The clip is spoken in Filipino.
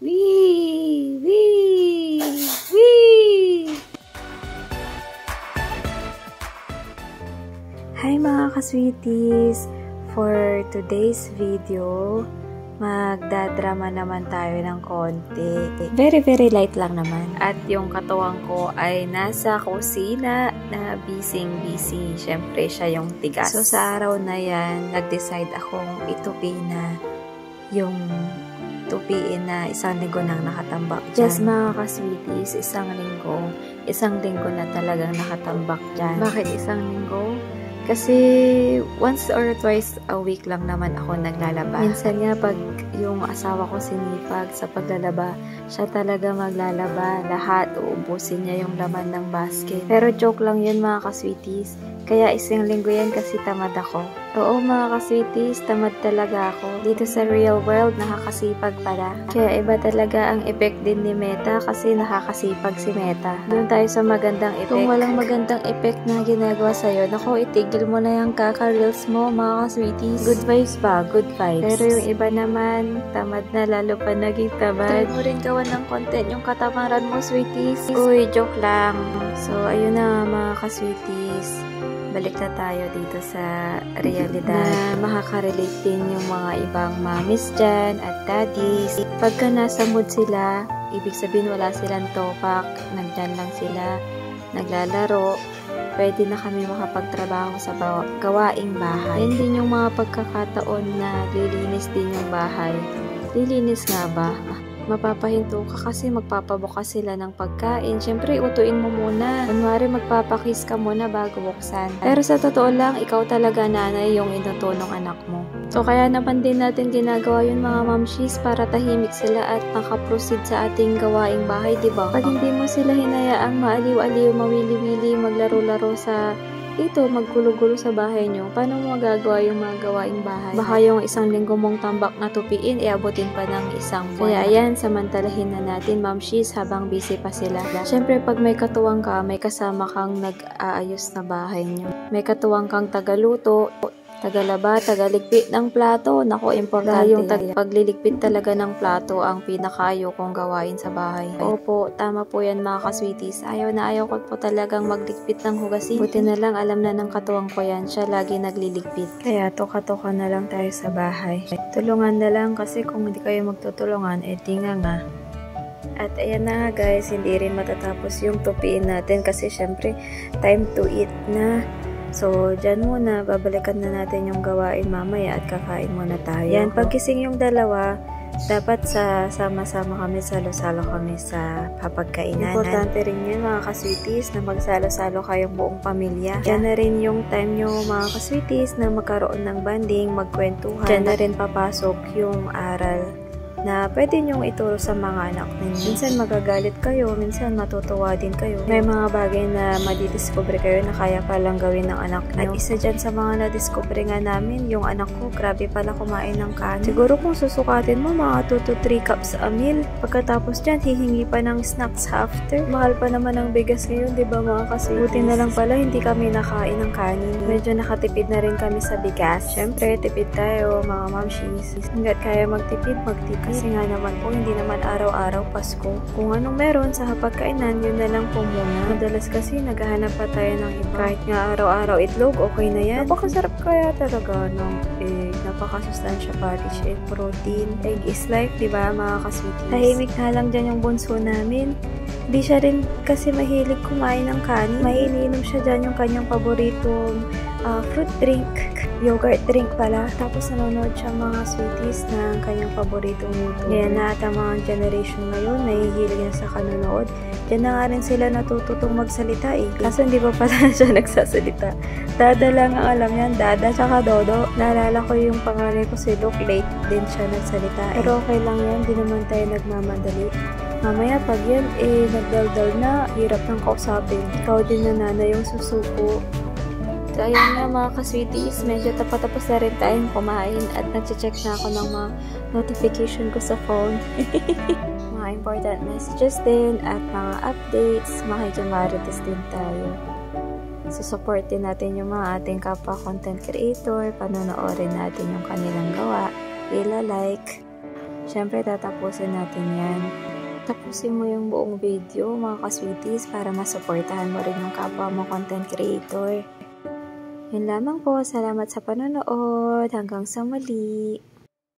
Wee! Wee! Wee! Hi mga ka-sweeties! For today's video, magdadrama naman tayo ng konti. Very light lang naman. At yung katuwang ko ay nasa kusina na busy. Siyempre, siya yung tigas. So, sa araw na yan, nag-decide akong itupi na yung tupiin na isang linggo nang nakatambak dyan. Yes, mga ka-sweeties, isang linggo na talagang nakatambak dyan. Bakit isang linggo? Kasi once or twice a week lang naman ako naglalaba. Minsan nga pag yung asawa ko sinipag sa paglalaba, siya talaga maglalaba. Lahat, uubusin niya yung laman ng basket. Pero joke lang yun mga ka-sweeties. Kaya isang linggo yan kasi tamad ako. Oo mga ka-sweeties, tamad talaga ako. Dito sa real world, nakakasipag pala. Kaya iba talaga ang effect din ni Meta kasi nakakasipag si Meta. Doon tayo sa magandang effect. Kung walang magandang effect na ginagawa sa'yo, naku, itigil mo na yung kaka-reels mo mga ka-sweeties. Good vibes ba? Good vibes. Pero yung iba naman, tamad na, lalo pa naging tamad. Try mo rin gawan ng content yung katamaran mo, sweeties. Uy, joke lang. So, ayun na mga ka-sweeties. Balik na tayo dito sa realidad na makaka-relate din yung mga ibang mommies dyan at daddies. Pagka nasa mood sila, ibig sabihin wala silang topak, nandyan lang sila, naglalaro, pwede na kami makapagtrabaho sa gawaing bahay. Yan din yung mga pagkakataon na lilinis din yung bahay. Lilinis nga ba? Mapapahinto ka kasi magpapabukas sila ng pagkain. Siyempre, utuin mo muna. Kunwari, magpapakiss ka muna bago buksan. Pero sa totoo lang, ikaw talaga nanay yung inutunong anak mo. So, kaya naman din natin ginagawa yun mga mamshis para tahimik sila at makaproceed sa ating gawaing bahay, diba? Pag hindi mo sila hinayaang maaliw-aliw, mawili-wili, maglaro-laro sa dito, maggulo-gulo sa bahay nyo, paano mo magagawa yung mga gawaing bahay? Baka yung isang linggo mong tambak na tupiin, iabutin pa ng isang buwan. Kaya ayan, samantalahin na natin, mamshis, habang busy pa sila. Siyempre, pag may katuwang ka, may kasama kang nag-aayos na bahay nyo. May katuwang kang tagaluto, tagalaba, tagaligpit ng plato. Naku, importante. Yung pagliligpit talaga ng plato ang pinakayo kong gawain sa bahay. Opo, tama po yan mga ka-sweeties. Ayaw ko po talagang magligpit ng hugasin. Buti na lang alam na ng katuwang ko yan. Siya lagi nagliligpit. Kaya toka-toka na lang tayo sa bahay. Tulungan na lang kasi kung hindi kayo magtutulungan, nga. At ayan na guys, hindi rin matatapos yung tupiin natin kasi syempre time to eat na. So, dyan muna, babalikan na natin yung gawain mamaya at kakain muna tayo. Yan, pagkising yung dalawa, dapat sama-sama kami, salo-salo kami sa papagkainan. Importante rin yun mga ka-sweeties na magsalo-salo kayong buong pamilya. Yan na rin yung time nyo mga ka-sweeties na magkaroon ng banding, magkwentuhan. Dyan na rin papasok yung aral na pwede nyong ituro sa mga anak ninyo. Minsan magagalit kayo, minsan matutuwa din kayo. May mga bagay na madidiscover kayo na kaya palang gawin ng anak nyo. At isa dyan sa mga nadiscover nga namin, yung anak ko, grabe pala kumain ng kanin. Siguro kung susukatin mo, mga 2 to 3 cups a meal. Pagkatapos dyan, hihingi pa ng snacks after. Mahal pa naman ang bigas ngayon, di ba mga kasi? Buti na lang pala, hindi kami nakain ng kanin. Medyo nakatipid na rin kami sa bigas. Siyempre, tipid tayo, mga mamshis. Hanggat kaya magtipid. Kasi nga naman po, hindi naman araw-araw Pasko. Kung anong meron sa hapagkainan, yun na lang po muna. Madalas kasi naghahanap pa tayo ng iba. Kahit nga araw-araw itlog, okay na yan. Napakasarap kaya talaga ng egg. Napakasustansya pa-rich in protein. Egg is life, diba mga ka-sweeties? Tahimik na lang dyan yung bunso namin. Hindi siya rin kasi mahilig kumain ng kanin. May iniinom siya dyan yung kanyang paboritong fruit drink. Yogurt drink pala. Tapos nanonood siya mga sweeties na kanyang paboritong YouTube. Ngayon na at ang mga generation ngayon, nahihilig na sa kanonood. Diyan na nga rin sila natututong magsalita eh. Kaso hindi pa pala siya nagsasalita. Dada lang ang alam niyan. Dada tsaka Dodo. Naalala ko yung pangalan ko si Luke. Late din siya nagsalita eh. Pero okay lang yan. Di naman tayo nagmamadali. Mamaya pag yan nagdaldal na, hirap ng kausapin. Ikaw din na nanay yung susuko. So, ayan na mga ka-sweeties, medyo tapos na rin tayong kumain at nag-check na ako ng mga notification ko sa phone. Mga important messages din at mga updates, makikimarites din tayo. So, support din natin yung mga ating kapwa content creator, panonoorin natin yung kanilang gawa, ila-like. Syempre, tatapusin natin yan. Tapusin mo yung buong video, mga ka-sweeties, para masuportahan mo rin yung kapwa mo content creator. Yun lamang po. Salamat sa panonood. Hanggang sa muli.